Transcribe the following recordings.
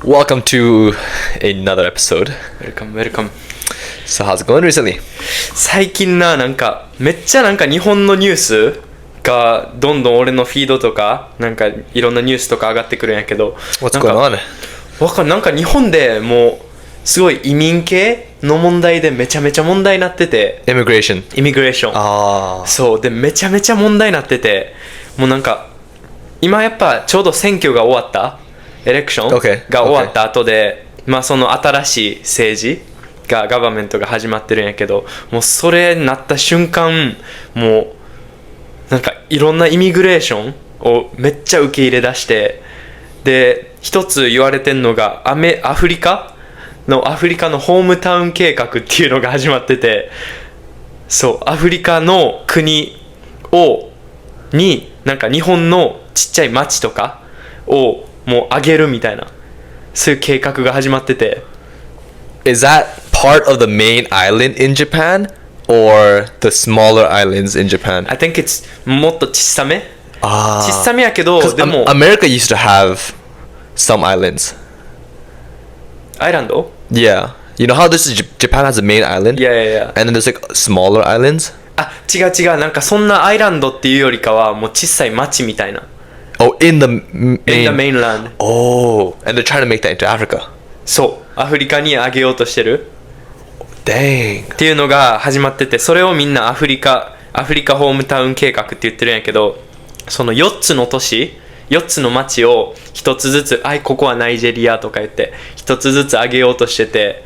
Welcome to another episode. Welcome, welcome. So how's it going recently? 最近なんかめっちゃ日本のニュースがどんどん俺のフィードとかいろんなニュースとか上がってくるんやけど、 What's going on? 日本でもうすごい移民系の問題でめちゃめちゃ問題になってて、イミグレーション。そうでめちゃめちゃ問題になってて、もう今やっぱちょうど選挙が終わった、エレクションが終わった後で、まあその新しい政治がガバメントが始まってるんやけど、もうそれになった瞬間、もういろんなイミグレーションをめっちゃ受け入れ出して、で一つ言われてんのがアフリカのホームタウン計画っていうのが始まってて、そうアフリカの国に日本のちっちゃい町とかをもう上げるみたいな、そういう計画が始まってて。 Is that part of the main island in Japan or the smaller islands in Japan? I think it's もっと小さめやけど、でも America used to have some islands. アイランド Yeah. You know how Japan has a main island? Yeah. And then there's like smaller islands? 違うそんなアイランドっていうよりかはもう小さい町みたいな。Oh, in the mainland. Oh, and they're trying to make that into Africa. そうアフリカにあげようとしてる Dang. っていうのが始まってて、それをみんなアフリカホームタウン計画って言ってるんやけど、その4つの都市4つの町を1つずつ、ここはナイジェリアとか言って1つずつ上げようとしてて、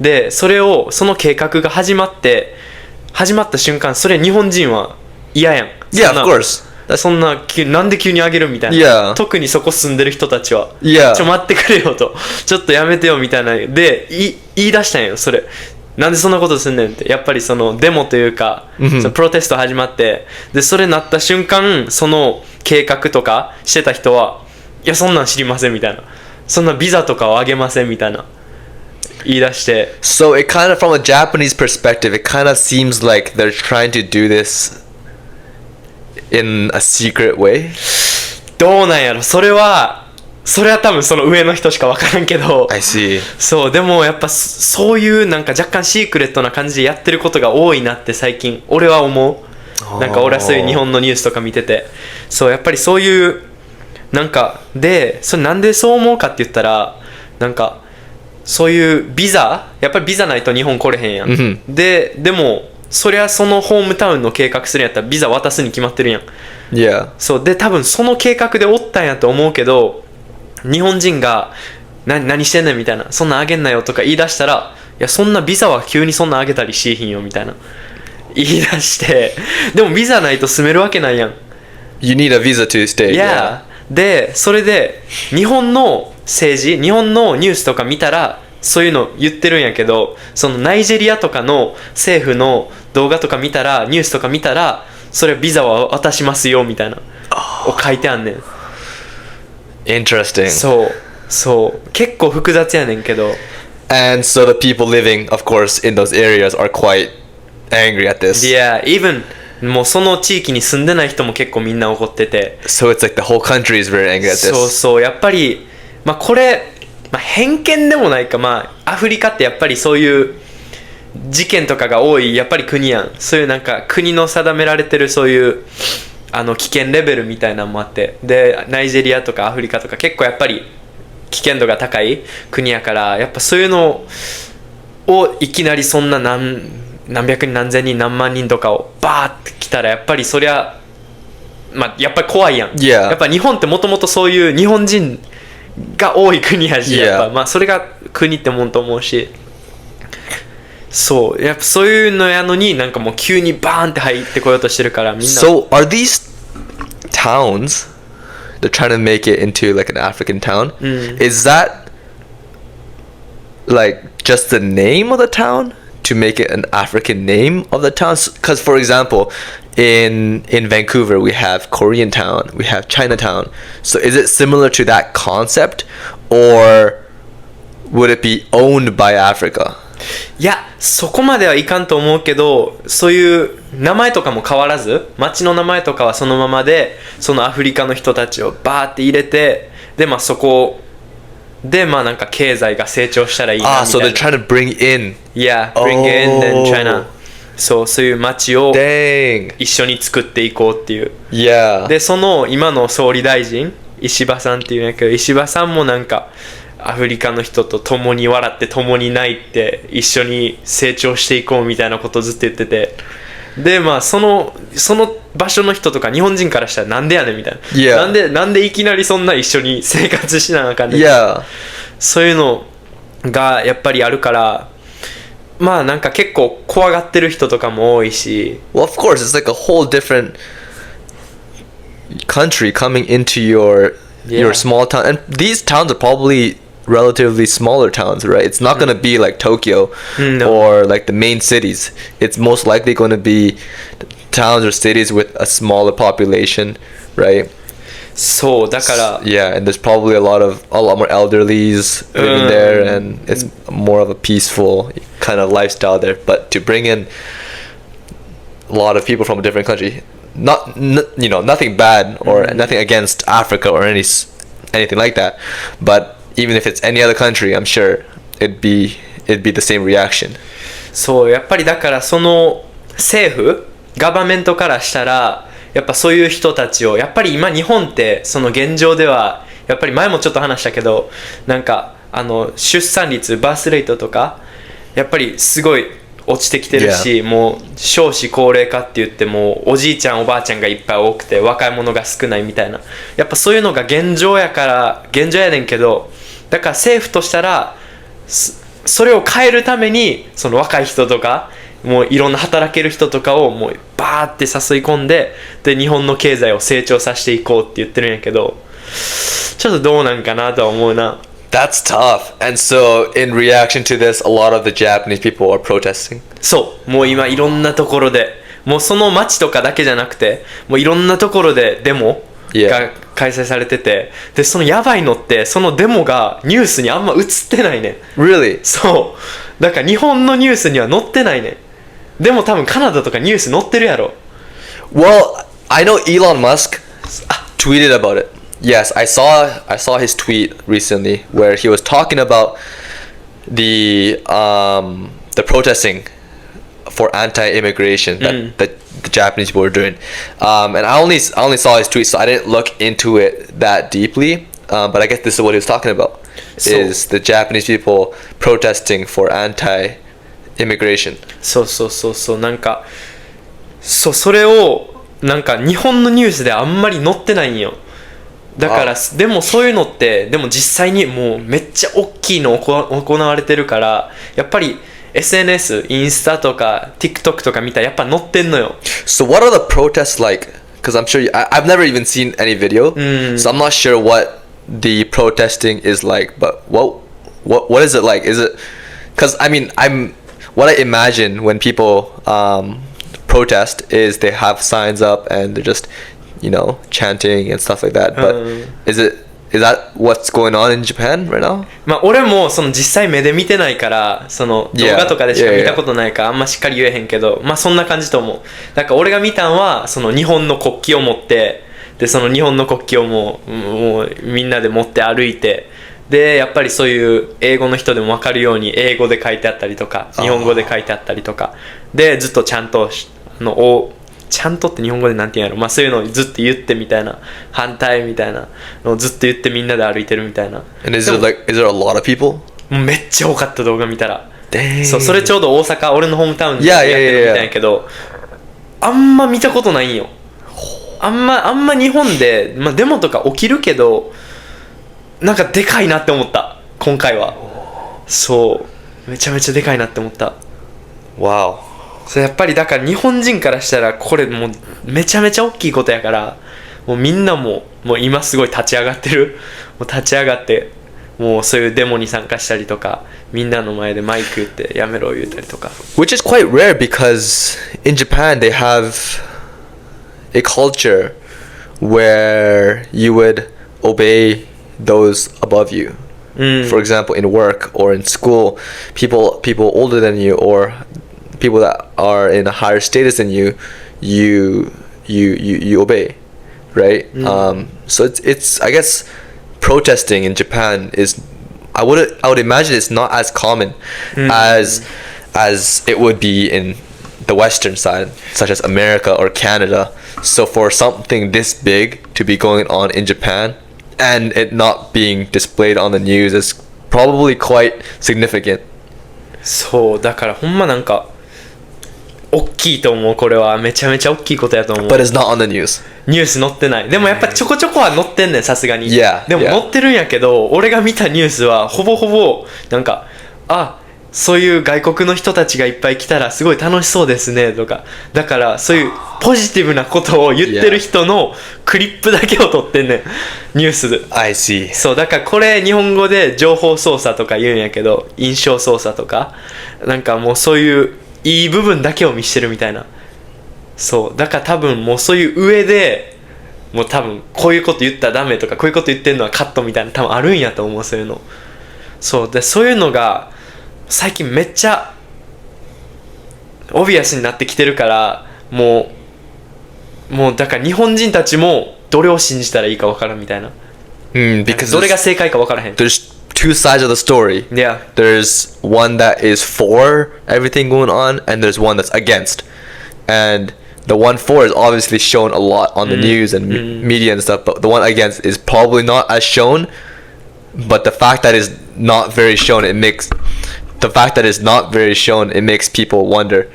でその計画が始まった瞬間、それ日本人は嫌やん。 Yeah, of course. そんななんで急に上げるみたいな、Yeah. 特にそこ住んでる人たちは、Yeah. 待ってくれよと、ちょっとやめてよみたいなで言い出したんよ。それなんでそんなことすんねんって、やっぱりそのデモというか、そのプロテスト始まって、でそれなった瞬間、その計画とかしてた人は、いやそんなん知りませんみたいな、そんなビザとかをあげませんみたいな言い出して。 So it kind of, from a Japanese perspective, it kind of seems like they're trying to do this in a secret way. どうなんやろ、それは多分その上の人しか分からんけど。 I see. そうでもやっぱそういう若干シークレットな感じでやってることが多いなって最近俺は思う。俺はそういう日本のニュースとか見てて、そうやっぱりそういうで、それなんでそう思うかって言ったら、そういうやっぱりビザないと日本来れへんやん、でもそりゃそのホームタウンの計画するんやったらビザ渡すに決まってるやん。 Yeah. そうで多分その計画でおったんやと思うけど、日本人が何してんねんみたいな、そんなあげんなよとか言い出したら、いやそんなビザは急にそんなあげたりしひんよみたいな言い出して、でもビザないと住めるわけないやん。 You need a visa to stay. Yeah. でそれで日本の政治、日本のニュースとか見たらそういうの言ってるんやけど、そのナイジェリアとかの政府の動画とか見たら、ニュースとか見たら、それビザは渡しますよみたいなを書いてあんねん。 Interesting. そう結構複雑やねんけど。 And so the people living, of course, in those areas are quite angry at this. Yeah, even もうその地域に住んでない人も結構みんな怒ってて。 So it's like the whole country is very angry at this. そうやっぱりこれ、偏見でもないか、アフリカってやっぱりそういう事件とかが多いやっぱり国やん。そういう国の定められてるそういう危険レベルみたいなのもあって、でナイジェリアとかアフリカとか結構やっぱり危険度が高い国やから、やっぱそういうのをいきなりそんな何百人何千人何万人とかをバーって来たら、やっぱりそりゃやっぱり怖いやん。Yeah. やっぱ日本ってもともとそういう日本人が多い国やし、やっぱそれが国ってもんと思うし、そうやっぱそういうのやのにもう急にバーンって入ってこようとしてるからみんな。 So are these towns, they're trying to make it into like an African town? Is that like just the name of the town to make it an African name of the town? Because for example, in Vancouver we have Korean town, we have Chinatown. So is it similar to that concept, or would it be owned by Africa? いやそこまではいかんと思うけど、そういう名前とかも変わらず、町の名前とかはそのままで、そのアフリカの人たちをバーって入れて、でそこでまあなんか経済が成長したらいいなみたいな。so they're trying to bring in. Yeah, bring in and China. そういう街を Dang. 一緒に作っていこうっていう。Yeah. でその今の総理大臣石破さんっていうんやけど、石破さんもなんかアフリカの人と共に笑って共に泣いて一緒に成長していこうみたいなことをずっと言ってて、でまあその場所の人とか日本人からしたらなんでやねんみたいな、Yeah. なんでいきなりそんな一緒に生活しなあかんねん、Yeah. そういうのがやっぱりあるから、まあなんか結構怖がってる人とかも多いし。 Well, of course, it's like a whole different country coming into your small town, and these towns are probably relatively smaller towns, right? It's not going to be like Tokyo or like the main cities. It's most likely going to be towns or cities with a smaller population, right? そうだから Yeah, and there's probably a lot more elderlies living there, and it's more of a peaceful kind of lifestyle there. But to bring in a lot of people from a different country, nothing bad or nothing against Africa or anything like that, but even if it's any other country, I'm sure it'd be the same reaction. そうやっぱりだからその政府ガバメントからしたらやっぱそういう人たちをやっぱり今日本ってその現状ではやっぱり前もちょっと話したけど、なんか出産率バースレートとかやっぱりすごい落ちてきてるし、もう少子高齢化って言ってもおじいちゃんおばあちゃんがいっぱい多くて若い者が少ないみたいな、やっぱそういうのが現状やねんけど、だから政府としたらそれを変えるためにその若い人とかもういろんな働ける人とかをもうバーって誘い込んで、で日本の経済を成長させていこうって言ってるんやけど、ちょっとどうなんかなとは思うな。That's tough. And so in reaction to this, a lot of the Japanese people are protesting. そうもう今いろんなところでもうその街とかだけじゃなくてもういろんなところでデモが開催されてて、でそのやばいのってそのデモがニュースにあんま映ってないねん。 Really? そうだから日本のニュースには載ってないねん。でも多分カナダとかニュース載ってるやろ。 Well, I know Elon Musk tweeted about it. Yes, I saw his tweet recently where he was talking about the protesting for anti-immigration that the Japanese people were doing. And I only saw his tweet, so I didn't look into it that deeply. But I guess this is what he was talking about: is the Japanese people protesting for anti-immigration. そうなんかそれをなんか日本のニュースであんまり載ってないんよ。だからでもそういうのってでも実際にもうめっちゃ大きいの行われてるから、やっぱり SNS インスタとか TikTok とか見たらやっぱ載ってんのよ。 So what are the protests like? Because I'm sure I've never even seen any video, so I'm not sure what the protesting is like. But what is it like? Is it because what I imagine when people protest is they have signs up and they're just chanting and stuff like that. But is that what's going on in Japan right now? まあ俺もその実際目で見てないからその動画とかでしか見たことないからあんましっかり言えへんけど、まあそんな感じと思う。だから俺が見たんはその日本の国旗を持って、でその日本の国旗をもうみんなで持って歩いて、でやっぱりそういう英語の人でも分かるように英語で書いてあったりとか日本語で書いてあったりとかでずっとちゃんとちゃんとって日本語でなんて言うんやろ、まあそういうのをずっと言ってみたいな、反対みたいなのをずっと言ってみんなで歩いてるみたいな。 And is there a lot of people? めっちゃ多かった動画見たら。 Dang. それちょうど大阪俺のホームタウンでやってるみたいやけど、あんま見たことないんよ。あんま日本で、まあ、デモとか起きるけどなんかでかいなって思った今回は。そうめちゃめちゃでかいなって思った。 Wow. それやっぱりだから日本人からしたらこれもうめちゃめちゃ大きいことやから、もうみんなもう今すごい立ち上がってる。もう立ち上がってもうそういうデモに参加したりとか、みんなの前でマイク言ってやめろ言ったりとか。 Which is quite rare because in Japan they have a culture where you would obey those above you. For example, in work or in school, people older than you or people that are in a higher status than you obey, right? So it's I guess protesting in Japan is I would imagine it's not as common as it would be in the Western side, such as America or Canada. So for something this big to be going on in Japan and it not being displayed on the news is probably quite significant. そうだからほんまなんか大きいと思う。これはめちゃめちゃ大きいことやと思う。 But it's not on the news. ニュース載ってない。でもやっぱちょこちょこは載ってんねん、さすがに。 Yeah, でも yeah. 載ってるんやけど、俺が見たニュースはほぼほぼなんか、あ、そういう外国の人たちがいっぱい来たらすごい楽しそうですねとか、だからそういうポジティブなことを言ってる人のクリップだけを撮ってんねん、ニュースで。 I see. そうだからこれ日本語で情報操作とか言うんやけど、印象操作とかなんかもうそういういい部分だけを見してるみたいな。そうだから多分もうそういう上でもう多分こういうこと言ったらダメとか、こういうこと言ってんのはカットみたいな多分あるんやと思う。そういうの、そうで、そういうのが最近めっちゃオビアスになってきてるから、もうだから日本人たちもどれを信じたらいいか分からんみたいな。Because どれが正解か分からへん。 there's two sides of the story. Yeah. There's one that is for everything going on, and there's one that's against. And the one for is obviously shown a lot on the news and media and stuff, but the one against is probably not as shown. But the fact that it's not very shown, it makes people wonder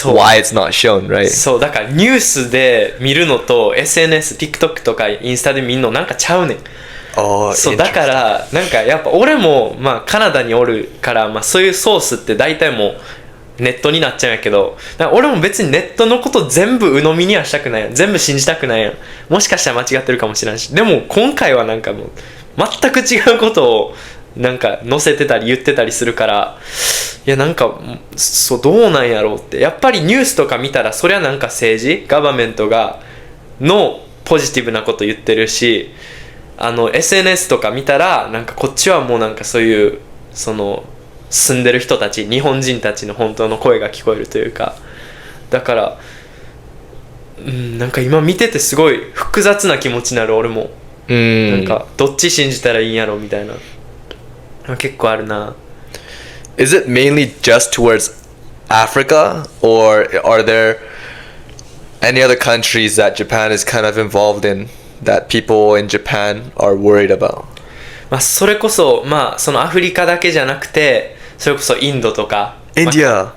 why it's not shown, right? そうだからニュースで見るのと SNS、TikTok とかインスタで見るのなんかちゃうねん。Oh, そうだからなんかやっぱ俺もまあカナダにおるから、まあ、そういうソースって大体もうネットになっちゃうんやけど、なんか俺も別にネットのこと全部鵜呑みにはしたくないやん。全部信じたくないやん。もしかしたら間違ってるかもしれないし、でも今回はなんかもう全く違うことをなんか載せてたり言ってたりするから、いやなんかそうどうなんやろうって。やっぱりニュースとか見たらそりゃなんか政治ガバメントがのポジティブなこと言ってるし、SNS とか見たらなんかこっちはもうなんかそういうその住んでる人たち、日本人たちの本当の声が聞こえるというか、だから、なんか今見ててすごい複雑な気持ちになる。俺もなんかどっち信じたらいいんやろみたいな結構あるな。 Is it mainly just towards Africa, or are there any other countries that Japan is kind of involved in that people in Japan are worried about? まあそれこそまあそのアフリカだけじゃなくて、それこそインドとか。India.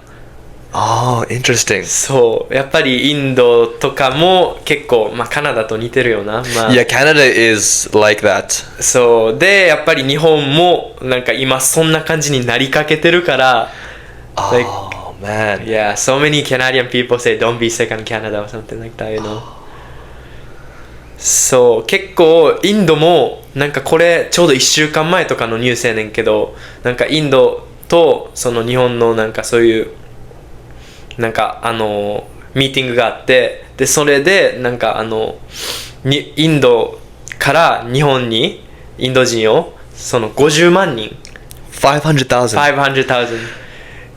Oh, interesting. そうやっぱりインドとかも結構まあカナダと似てるよな。まあ Yeah, Canada is like that. そうでやっぱり日本もなんか今そんな感じになりかけてるから。Like, Oh man. yeah, so many Canadian people say don't be sick in Canada or something like that, you know. そう結構インドもなんかこれちょうど1週間前とかのニュースやねんけど、なんかインドとその日本のなんかそういうなんかミーティングがあって、でそれでなんかインドから日本にインド人をその50万人 500,000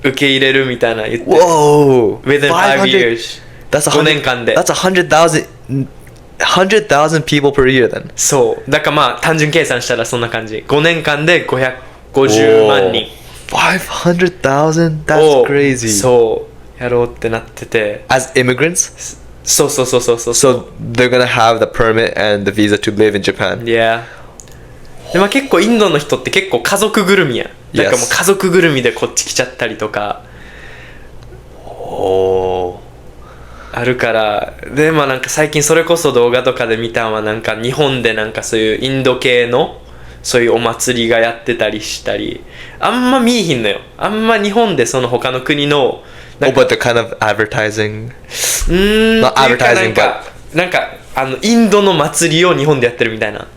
受け入れるみたいな言って。 Whoa. Within 5 years. That's 5年間で。 That's 100,000 people per year then. そうだからまあ単純計算したらそんな感じ。5年間で550万人 500,000? That's を crazy. そうやろうってなってて。 As immigrants? そう So they're gonna have the permit and the visa to live in Japan. Yeah. でまあ結構インドの人って結構家族ぐるみや。なんかもう家族ぐるみでこっち来ちゃったりとか。Oh. あるから。でまあなんか最近それこそ動画とかで見たのはなんか日本でなんかそういうインド系のそういうお祭りがやってたりしたり、あんま見えひんのよ。あんま日本でその他の国のOh, but they're kind of advertising. Not advertising, なんかインドの祭りを日本でやってるみたいな。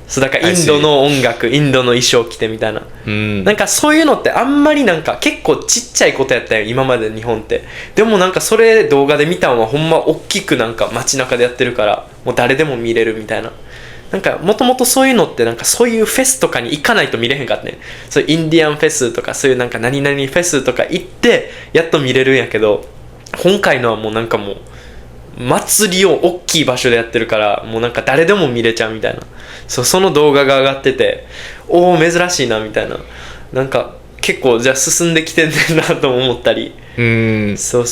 そうだからインドの音楽、インドの衣装着てみたいな。なんかそういうのってあんまりなんか結構ちっちゃいことやったよ今まで日本って。でもなんかそれ動画で見たのはほんま大きくなんか街中でやってるからもう誰でも見れるみたいな。なんかもともとそういうのってなんかそういうフェスとかに行かないと見れへんかったね。そういうインディアンフェスとかそういうなんか何々フェスとか行ってやっと見れるんやけど、今回のはもうなんかも祭りを大きい場所でやってるから、もうなんか誰でも見れちゃうみたいな。その動画が上がってて、おお珍しいなみたいな。なんか結構じゃあ進んできてんねんなと思ったり。そう。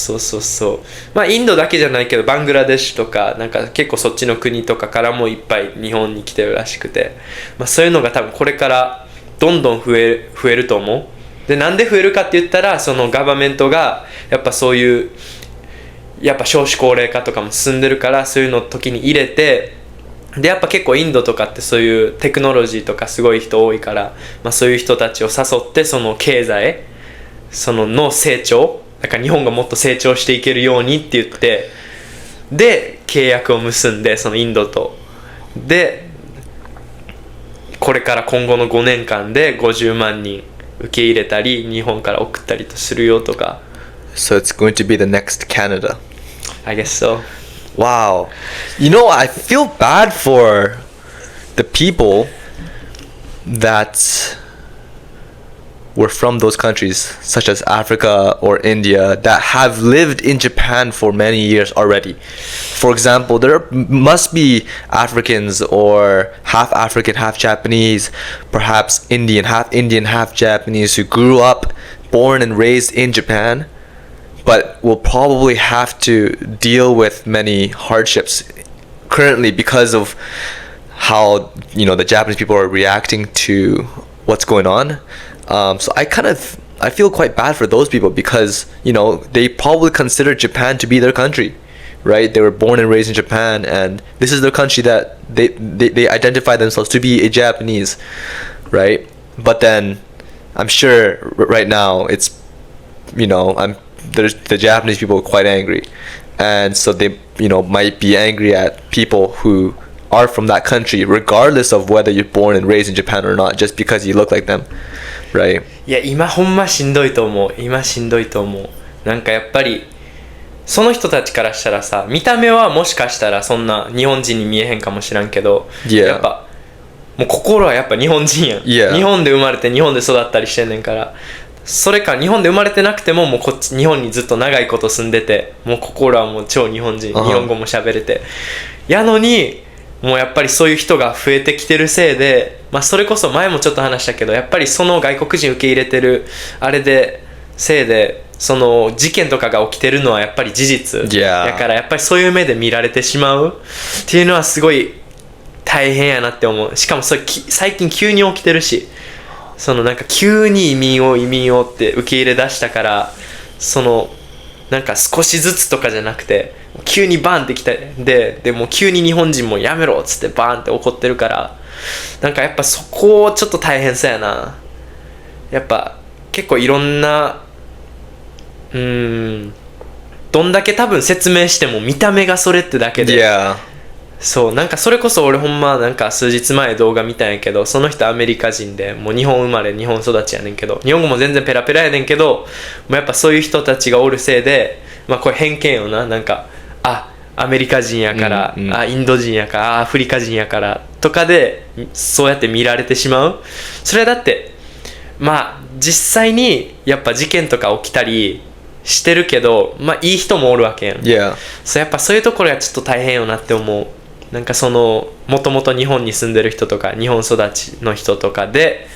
まあインドだけじゃないけど、バングラデシュとか、なんか結構そっちの国とかからもいっぱい日本に来てるらしくて、まあそういうのが多分これからどんどん増えると思う。で、なんで増えるかって言ったら、そのガバメントがやっぱそういうやっぱ少子高齢化とかも進んでるから、そういうの時に入れて、でやっぱ結構インドとかってそういうテクノロジーとかすごい人多いから、まあ、そういう人たちを誘って、その経済の成長だから日本がもっと成長していけるようにって言って、で契約を結んで、そのインドとでこれから今後の5年間で50万人受け入れたり日本から送ったりとするよとか。 So it's going to be the next Canada. I guess so. Wow. You know, I feel bad for the people that were from those countries, such as Africa or India, that have lived in Japan for many years already. For example, there must be Africans or half African, half Japanese, perhaps half Indian, half Japanese, who grew up, born and raised in Japan, but will probably have to deal with many hardships currently because of how, you know, the Japanese people are reacting to what's going on. So I feel quite bad for those people because, you know, they probably consider Japan to be their country, right? They were born and raised in Japan, and this is their country that they identify themselves to be a Japanese, right? But then I'm sure right now it's, you know, the Japanese people are quite angry, and so they, you know, might be angry at people who are from that country regardless of whether you're born and raised in Japan or not, just because you look like them, right? いや今ほんましんどいと思う。なんかやっぱりその人たちからしたらさ、見た目はもしかしたらそんな日本人に見えへんかもしらんけど、やっぱもう心はやっぱ日本人やん、日本で生まれて日本で育ったりしてんねんから。それか日本で生まれてなくても、もうこっち日本にずっと長いこと住んでて、もう心はもう超日本人、日本語も喋れてやのに、もうやっぱりそういう人が増えてきてるせいで、まあそれこそ前もちょっと話したけど、やっぱりその外国人受け入れてるあれでせいで、その事件とかが起きてるのはやっぱり事実、だからやっぱりそういう目で見られてしまうっていうのはすごい大変やなって思う。しかもそれ最近急に起きてるし、そのなんか急に移民をって受け入れ出したから、そのなんか少しずつとかじゃなくて急にバンってきて、でもう急に日本人もやめろっつってバンって怒ってるから、なんかやっぱそこちょっと大変そうやな。やっぱ結構いろんなどんだけ多分説明しても見た目がそれってだけで、そうなんかそれこそ俺ほんまなんか数日前動画見たんやけど、その人アメリカ人でもう日本生まれ日本育ちやねんけど、日本語も全然ペラペラやねんけど、もうやっぱそういう人たちがおるせいで、まあこれ偏見よな、なんかアメリカ人やから、インド人やから、アフリカ人やからとかでそうやって見られてしまう。それはだってまあ実際にやっぱ事件とか起きたりしてるけど、まあいい人もおるわけやん。そうやっぱそういうところがちょっと大変よなって思う。なんかそのもともと日本に住んでる人とか日本育ちの人とかで、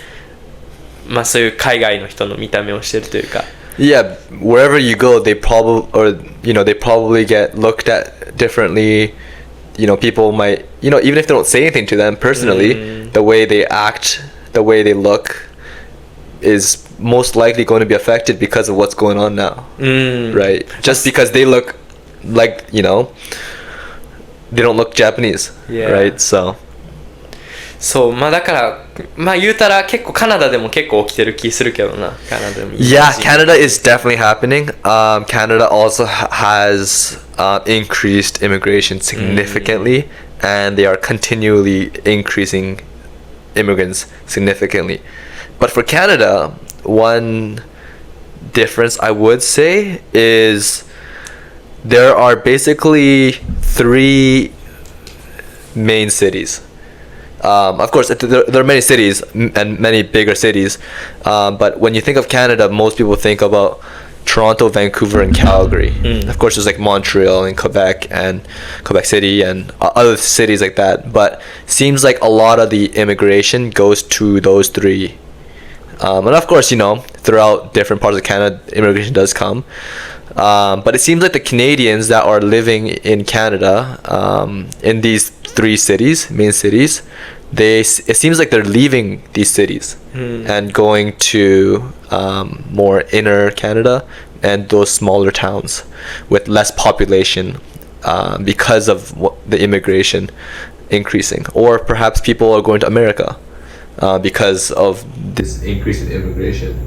まあそういう海外の人の見た目をしてるというか。Yeah, wherever you go, they probably get looked at differently. You know, people might, you know, even if they don't say anything to them personally, the way they act, the way they look is most likely going to be affected because of what's going on now, right? Just because they look like, you know, they don't look Japanese, right? So そうまあだからまあ言うたら結構カナダでも結構起きてる気するけどな。カナダでも Yeah, Canada is definitely happening. Canada also has increased immigration significantly, and they are continually increasing immigrants significantly. But for Canada, one difference I would say is there are basically 3 main cities. Of course, there are many cities and many bigger cities, but when you think of Canada, most people think about Toronto, Vancouver, and Calgary. Of course, there's like Montreal and Quebec City and other cities like that. But seems like a lot of the immigration goes to those three. And of course, you know, throughout different parts of Canada, immigration does come. But it seems like the Canadians that are living in Canada, in these three cities, main cities, it seems like they're leaving these cities and going to more inner Canada and those smaller towns with less population because of the immigration increasing. Or perhaps people are going to America because of this increase in immigration.